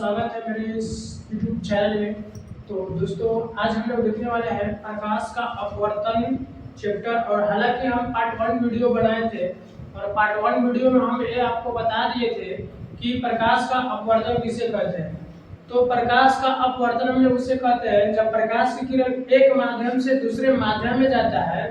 स्वागत है मेरे इस YouTube चैनल में। तो दोस्तों आज हम लोग देखने वाले हैं प्रकाश का अपवर्तन चैप्टर। और हालांकि हम पार्ट 1 वीडियो बनाए थे और पार्ट 1 वीडियो में हम ये आपको बता दिए थे कि प्रकाश का अपवर्तन किसे कहते हैं। तो प्रकाश का अपवर्तन हम लोग उसे कहते हैं जब प्रकाश की किरण एक माध्यम से दूसरे माध्यम में जाता है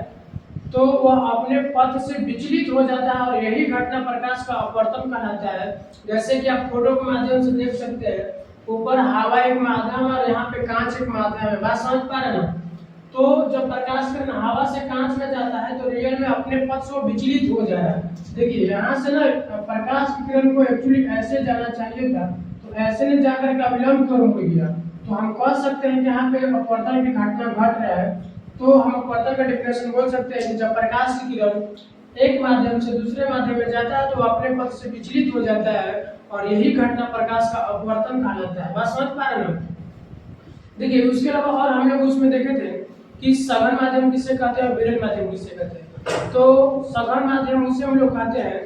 तो वह अपने पथ से विचलित हो जाता है और यही घटना प्रकाश का अपवर्तन कहलाता है। जैसे कि आप फोटो के माध्यम से देख सकते हैं, ऊपर हवा एक माध्यम है और यहाँ पे कांच एक माध्यम है। बात समझ पा रहे हैं ना? तो जब प्रकाश किरण हवा से कांच में जाता है तो रियल में अपने पथ से विचलित हो जा रहा है। देखिए यहाँ से ना प्रकाश की किरण को एक्चुअली ऐसे जाना चाहिए था, तो ऐसे नहीं जाकर के अविलंब क्यों हो गया। तो हम कह सकते हैं कि यहाँ पे अपवर्तन की घटना घट रहा है। तो हम अपवर्तन का डेफिनेशन बोल सकते हैं कि जब प्रकाश की किरण एक माध्यम से दूसरे माध्यम में जाता है तो अपने पथ से विचलित हो जाता है और यही घटना प्रकाश का अपवर्तन कहलाता है। बात समझ पा रहे हैं? देखिए उसके अलावा और हम लोग उसमें देखे थे कि सघन माध्यम किसे कहते हैं और विरल माध्यम किसे कहते हैं। तो सघन माध्यम उसे हम लोग कहते हैं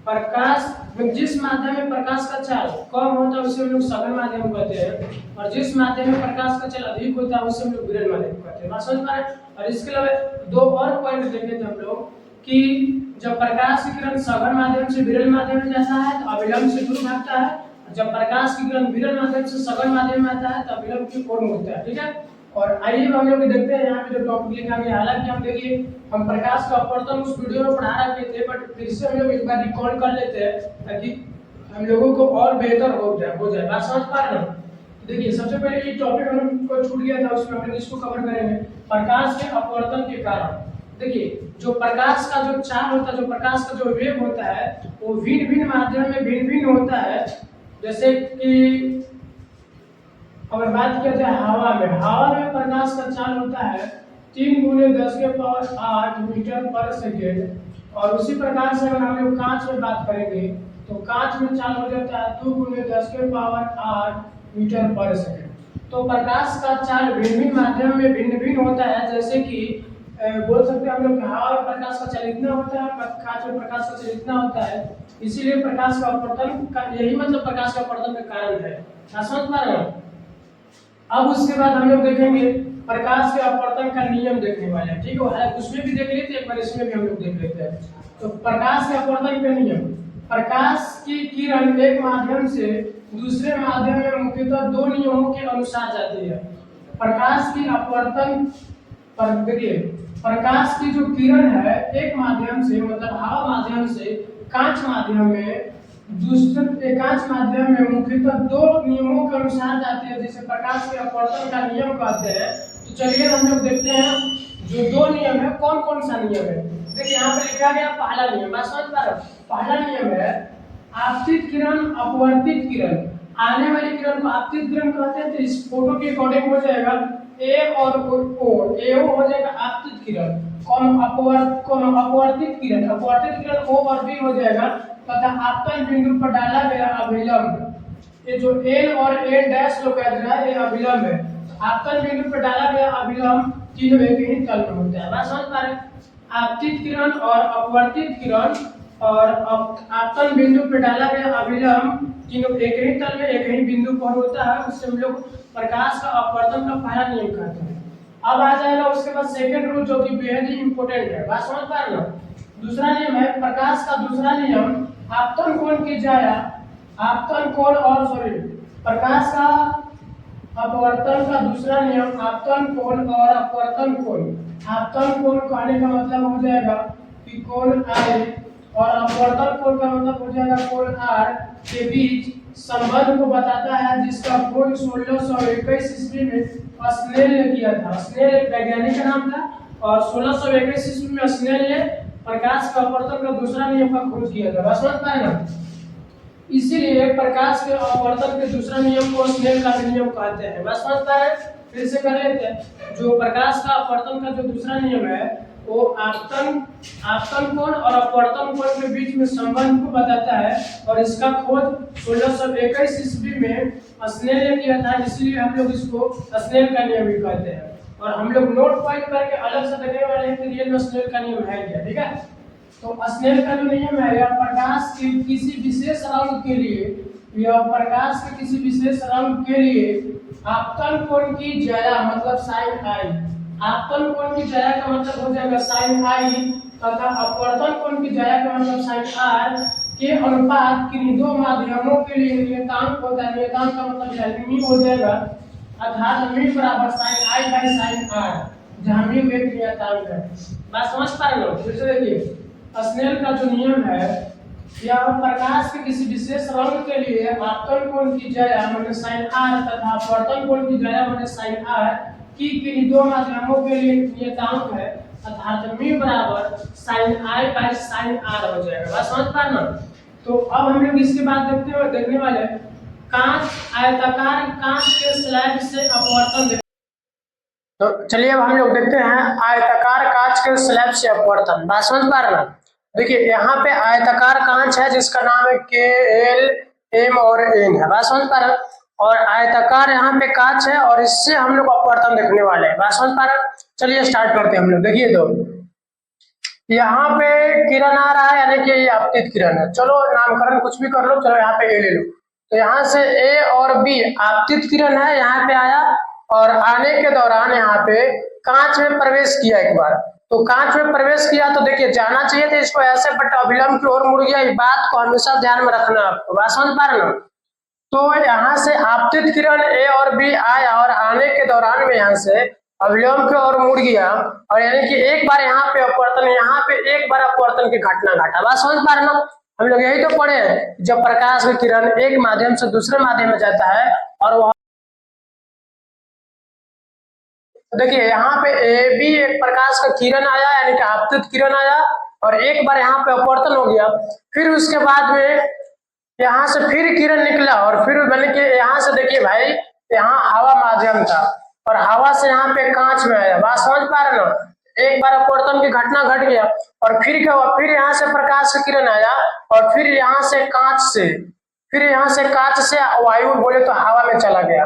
प्रकाश जिस माध्यम में प्रकाश का चाल कम होता है उसे हम लोग सघन माध्यम कहते हैं और जिस माध्यम में प्रकाश का चाल अधिक होता है उसे हम लोग विरल माध्यम कहते हैं। बात समझ पा रहे हैं? और इसके अलावा दो और पॉइंट देखे थे हम लोग कि जब प्रकाश की किरण सघन माध्यम से विरल माध्यम में जाता है तो अविलंब से दूर भागता है, जब प्रकाश की किरण विरल माध्यम से सघन माध्यम में आता है तो अविलंब की ओर मुड़ता है। ठीक है, और आइए हम लोग देखते हैं यहाँ पे जो टॉपिक लिखा गया। हालांकि हम देखिए हम प्रकाश का अपवर्तन उस वीडियो में पढ़ा रखे थे, बट फिर से हम लोग एक बार रिकॉल कर लेते हैं ताकि हम लोगों को और बेहतर हो जाए। बात समझ पा रहे हैं? देखिए सबसे पहले ये टॉपिक हम को छूट गया था, उसमें हम इसको कवर करेंगे प्रकाश के अपवर्तन के कारण। देखिए जो प्रकाश का जो चाल होता है, जो प्रकाश का जो वेग होता है वो भिन्न भिन्न माध्यम में भिन्न भिन्न होता है। जैसे कि अगर बात किया जाए हवा में प्रकाश का चाल होता है 3 × 10⁸ मीटर पर सेकेंड। और उसी प्रकार से अगर हम लोग कांच में बात करेंगे तो कांच में चाल हो जाता है 2 × 10⁸ मीटर पर सेकेंड। तो प्रकाश का चाल भिन्न भिन्न माध्यम में भिन्न भिन्न होता है। जैसे कि बोल सकते हैं हम लोग हवा में प्रकाश का चाल इतना होता है, कांच में प्रकाश का चाल इतना होता है। इसीलिए प्रकाश का अपवर्तन का यही मतलब प्रकाश का अपवर्तन का कारण है। समझ पा रहे हैं? अब उसके बाद हम लोग देखेंगे प्रकाश के अपवर्तन का नियम देखने वाले हैं। ठीक है, उसमें भी देख लेते हैं, एक बार इसमें भी हम लोग देख लेते हैं। तो प्रकाश के अपवर्तन का नियम, प्रकाश की किरण एक माध्यम से दूसरे माध्यम में मुख्यतः दो नियमों के अनुसार जाती है। प्रकाश की अपवर्तन पर देखिए प्रकाश की जो किरण है एक माध्यम से मतलब हवा माध्यम से कांच माध्यम में दूसरे कांच माध्यम में मुख्यतः दो नियमों के अनुसार जाती है, जिसे प्रकाश के अपवर्तन का नियम कहते हैं। तो चलिए हम लोग देखते हैं जो दो नियम है कौन कौन सा नियम है। देखिए यहाँ पे लिखा गया पहला नियम। बात समझ पा रहे हो? पहला नियम है आपतित किरण अपवर्तित किरण। आने वाली किरण को आपतित किरण कहते हैं। तो इस फोटो के अकॉर्डिंग हो जाएगा ए और ओ, ए हो जाएगा आपतित किरण, अपवर्तित किरण ओ और बी हो जाएगा तथा आपतन बिंदु पर डाला गया अभिलंब। ये जो एल और ए डैश लोग कह रहा है ये अभिलंब है। आपतन बिंदु पर डाला गया अभिलंब तीनों एक ही तल में होता है। बात समझ पा रहे हैं? आपतित किरण और अपवर्तित किरण और आपतन बिंदु पर डाला गया अभिलंब तीनों एक ही तल में एक ही बिंदु पर होता है। उससे हम लोग प्रकाश का अपवर्तन का पहला नियम कहते हैं। अब आ जाएगा उसके बाद सेकंड रूल जो कि बेहद ही इंपॉर्टेंट है। बात समझ पा रहे हो? दूसरा नियम है प्रकाश का दूसरा नियम आपतन कोण की जाया आपतन कोण और प्रकाश का अपवर्तन का दूसरा नियम आपतन कोण और अपवर्तन कोण। आपतन कोण कहने का मतलब हो जाएगा कि कोण I और अपवर्तन कोण का मतलब हो जाएगा कोण R के बीच संबंध को बताता है, जिसका खोज 1621 ईस्वी में स्नेल ने किया था। स्नेल एक वैज्ञानिक का नाम था और 1621 ईस्वी में स्नेल ने प्रकाश का अपवर्तन का दूसरा नियम का खोज किया था। समझ पाए ना? इसीलिए प्रकाश के अपवर्तन के दूसरा नियम को स्नेल का नियम कहते हैं। बस समझ पाए? फिर से कर लेते हैं। जो प्रकाश का अपवर्तन का जो दूसरा नियम है वो आपतन कोण और अपवर्तन कोण के बीच में संबंध को बताता है और इसका खोज 1621 ईस्वी में स्नेल ने किया था। इसलिए हम लोग इसको स्नेल का नियम भी कहते हैं। और हम लोग नोट पॉइंट करके अलग से देखने वाले हैं कि रियल में स्नेल का नियम है क्या। ठीक है, तो स्नेल का जो नियम है यह प्रकाश की किसी विशेष रंग के लिए यह प्रकाश के किसी विशेष रंग के लिए आपतन कोण की ज्या मतलब साइन आई, आपतन कोण की ज्या का मतलब हो जाएगा साइन आई तथा अपवर्तन कोण की ज्या का मतलब साइन आर के अनुपात किन्हीं दो माध्यमों के लिए नियतांक होता है। नियतांक का मतलब मी हो जाएगा अर्थात मी बराबर sine i by sine r, जहां मी एक नियतांक है। बात समझ पा रहे हो? फिर से देखिए स्नेल का जो नियम है, यह प्रकाश के किसी विशेष रंग के लिए आपतन कोण की ज्या माने साइन आर तथा अपवर्तन कोण की ज्या माने साइन आर की किन्हीं दो माध्यमों के लिए नियतांक है अर्थात मी बराबर sine i by sine r हो जाएगा। बात समझ पा रहे हो? तो अब हम लोग इसके बाद देखने वाले कांच आयताकार कांच के स्लैब से अपवर्तन। तो चलिए अब हम लोग देखते हैं आयताकार कांच के स्लैब से अपवर्तन। बात समझ पा रहे हैं? देखिए यहाँ पे आयताकार कांच है जिसका नाम है के एल एम और एन है। बात समझ पा रहे हैं? और आयताकार यहाँ पे कांच है और इससे हम लोग अपवर्तन देखने वाले हैं। बात समझ पा रहे हैं? चलिए स्टार्ट करते हैं हम लोग। देखिए तो यहाँ पे किरण आ रहा है यानी कि ये आपतित किरण है। चलो नामकरण कुछ भी कर लो, चलो यहाँ पे ए ले लो। तो यहाँ से ए और बी आपतित किरण है, यहाँ पे आया और आने के दौरान यहाँ पे कांच में प्रवेश किया एक बार। तो कांच में प्रवेश किया तो देखिए जाना चाहिए था इसको ऐसे, बट अभिलंब की ओर मुड़ गया। ये बात को हमेशा ध्यान में रखना आपको। बात समझ पा रहे हो? तो यहाँ से आपतित किरण ए और बी आया और आने के दौरान में यहाँ से अवलंब की ओर मुड़ गया और यानी कि एक बार यहाँ पे अपवर्तन, यहाँ पे एक बार अपवर्तन की घटना घटा। बात समझ पा रहे हो? हम लोग यही तो पढ़े हैं, जब प्रकाश की किरण एक माध्यम से दूसरे माध्यम में जाता है और वह देखिए यहाँ पे ए बी एक प्रकाश का किरण आया यानी कि आपतित किरण आया और एक बार यहाँ पे अपवर्तन हो गया। फिर उसके बाद में यहाँ से फिर किरण निकला और फिर मैंने कि यहाँ से देखिए भाई यहाँ हवा माध्यम था और हवा से यहाँ पे कांच में आया। बात समझ पा रहे ना? एक बार अपवर्तन की घटना घट गया और फिर क्या हुआ, फिर यहाँ से प्रकाश की किरण आया और फिर यहाँ से कांच से, फिर यहाँ से कांच से वायु बोले तो हवा में चला गया।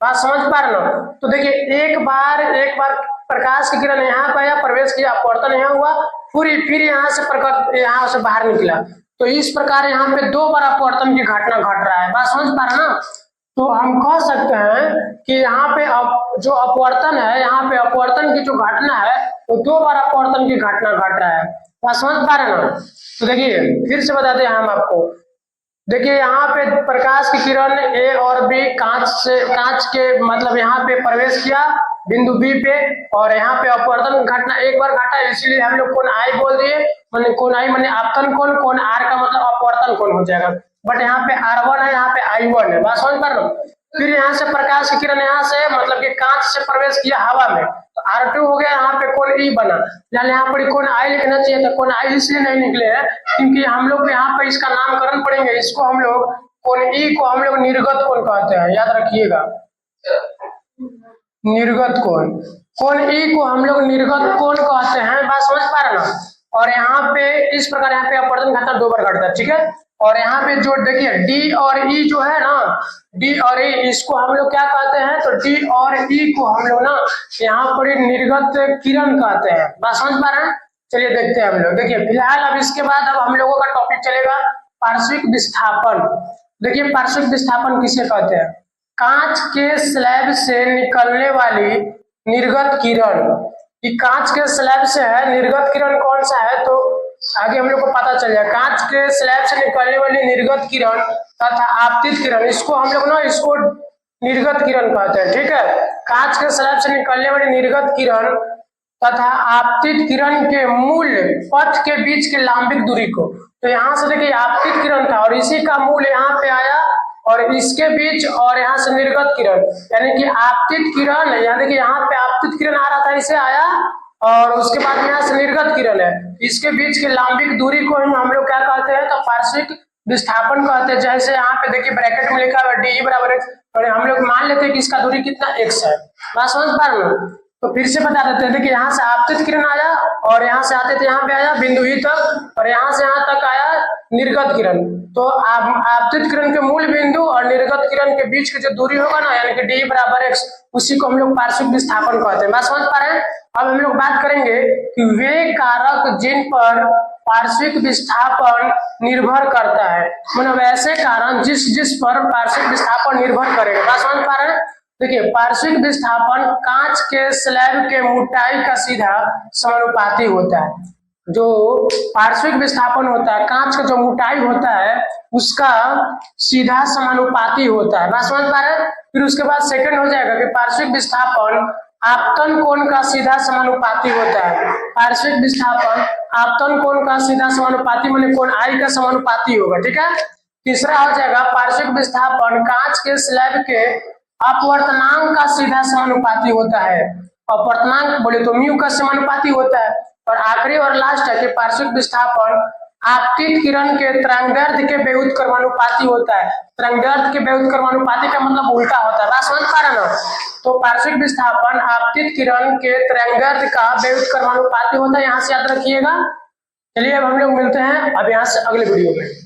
बात समझ पा रहे ना? तो देखिए एक बार प्रकाश की किरण यहाँ पे आया, प्रवेश किया, अपवर्तन यहाँ हुआ, फिर यहाँ से प्रकाश यहाँ से बाहर निकला। तो इस प्रकार यहाँ पे दो बार अपवर्तन की घटना घट रहा है। बात समझ पा रहे ना? तो हम कह सकते हैं कि यहाँ पे जो अपवर्तन है, यहाँ पे अपवर्तन की जो घटना है वो दो बार अपवर्तन की घटना घट रहा है। बात समझ पा रहे ना? तो देखिए फिर से बताते हैं हम आपको। देखिए यहाँ पे प्रकाश की किरण ए और बी कांच के मतलब यहाँ पे प्रवेश किया बिंदु बी पे और यहाँ पे अपवर्तन घटना एक बार घटा, इसीलिए हम लोग कोण आई बोल दिए। मैंने कोण आई मैंने आपतन कोण, कोण आर का मतलब अपवर्तन कोण हो जाएगा। बट यहाँ पे R1 है, यहाँ पे I1 है। बात समझ पा रहे हो? फिर यहाँ से प्रकाश की किरण यहाँ से मतलब कि कांच से प्रवेश किया हवा में तो R2 हो गया, यहाँ पे कोण E बना। यहाँ पर कोण I लिखना चाहिए था, कोण I इसलिए नहीं निकले हैं क्योंकि हम लोग यहाँ पर इसका नामकरण पढ़ेंगे। इसको हम लोग कोण E को हम लोग निर्गत कोण कहते हैं, याद रखिएगा, निर्गत कोण। कोण E को हम लोग निर्गत कोण कहते हैं। बात समझ पा रहे ना? और यहाँ पे इस प्रकार यहाँ पे अपवर्तन घटना दो बार घटता है, ठीक है। और यहाँ पे जो देखिए डी और ई जो है ना, डी और ई इसको हम लोग क्या कहते हैं, तो डी और ई को हम लोग ना यहाँ पर निर्गत किरण कहते हैं। बात समझ पा रहे हैं? चलिए देखते हैं हम लोग। देखिए फिलहाल अब इसके बाद अब हम लोगों का टॉपिक चलेगा पार्श्विक विस्थापन। देखिए पार्श्विक विस्थापन किसे कहते हैं? कांच के स्लैब से निकलने वाली निर्गत किरण। कांच के स्लैब से है, निर्गत किरण कौन सा है तो आगे हम लोग को पता चल जाए। कांच के स्लैब से निकलने वाली निर्गत किरण तथा आपतित किरण, इसको हम लोग ना इसको निर्गत किरण कहते हैं, ठीक है। कांच के स्लैब से निकलने वाली निर्गत किरण तथा आपतित किरण के मूल पथ के बीच के लांबिक दूरी को, तो यहाँ से देखिए आपतित किरण था और इसी का मूल यहाँ पे आया और इसके बीच और यहाँ से निर्गत किरण यानी कि आपतित किरण, यानी कि यहाँ पे आपतित किरण आ रहा था इसे आया और उसके बाद यहाँ से निर्गत किरण है, इसके बीच के लांबिक दूरी को हम लोग क्या कहते हैं तो पार्श्विक विस्थापन कहते हैं। जैसे यहाँ पे देखिए ब्रैकेट में लिखा हुआ है डी बराबर x और हम लोग मान लेते हैं कि इसका दूरी कितना x है। बात समझ पा रहे हो? तो फिर से बता देते हैं। देखिए यहाँ से आपतित किरण आया और यहाँ से आते थे यहाँ पे आया बिंदु ई तक और यहाँ से यहाँ तक आया निर्गत किरण। तो आपतित किरण के मूल बिंदु और निर्गत किरण के बीच की जो दूरी होगा ना यानी कि डी बराबर x, उसी को हम लोग पार्श्विक विस्थापन कहते हैं। बात समझ पा रहे हैं? अब हम लोग बात करेंगे कि वे कारक जिन पर पार्श्विक विस्थापन निर्भर करता है। मतलब ऐसे कारण जिस जिस पर पार्श्विक विस्थापन निर्भर करेगा। बात समझ पा रहे हैं? देखिए, पार्श्विक विस्थापन कांच के स्लैब के मोटाई का सीधा समानुपाती होता है। जो पार्श्विक विस्थापन होता है, कांच का जो मोटाई होता है उसका सीधा समानुपाती होता है। बात समझ पा रहे हैं? फिर उसके बाद सेकंड हो जाएगा कि पार्श्विक विस्थापन आपतन कोण का सीधा समानुपाती होता है। पार्श्विक विस्थापन आपतन कोण का सीधा समानुपाती माने कोण आई का समानुपाती होगा। ठीक है। तीसरा हो जाएगा पार्श्विक विस्थापन कांच के स्लैब के अपवर्तनांक का सीधा समानुपाती होता है। अपवर्तनांक बोले तो म्यू का समानुपाती होता है। और आखिरी और लास्ट है कि पार्श्विक विस्थापन आपतित किरण के तरंगदैर्ध्य के व्युत्क्रमानुपाती होता है। तरंगदैर्ध्य के व्युत्क्रमानुपाती का मतलब उल्टा होता है। बात समझ पा रहे ना? तो पार्श्विक विस्थापन आपतित किरण के तरंगदैर्ध्य का व्युत्क्रमानुपाती होता है। यहाँ से याद रखिएगा। चलिए अब हम लोग मिलते हैं अब यहाँ से अगले वीडियो में।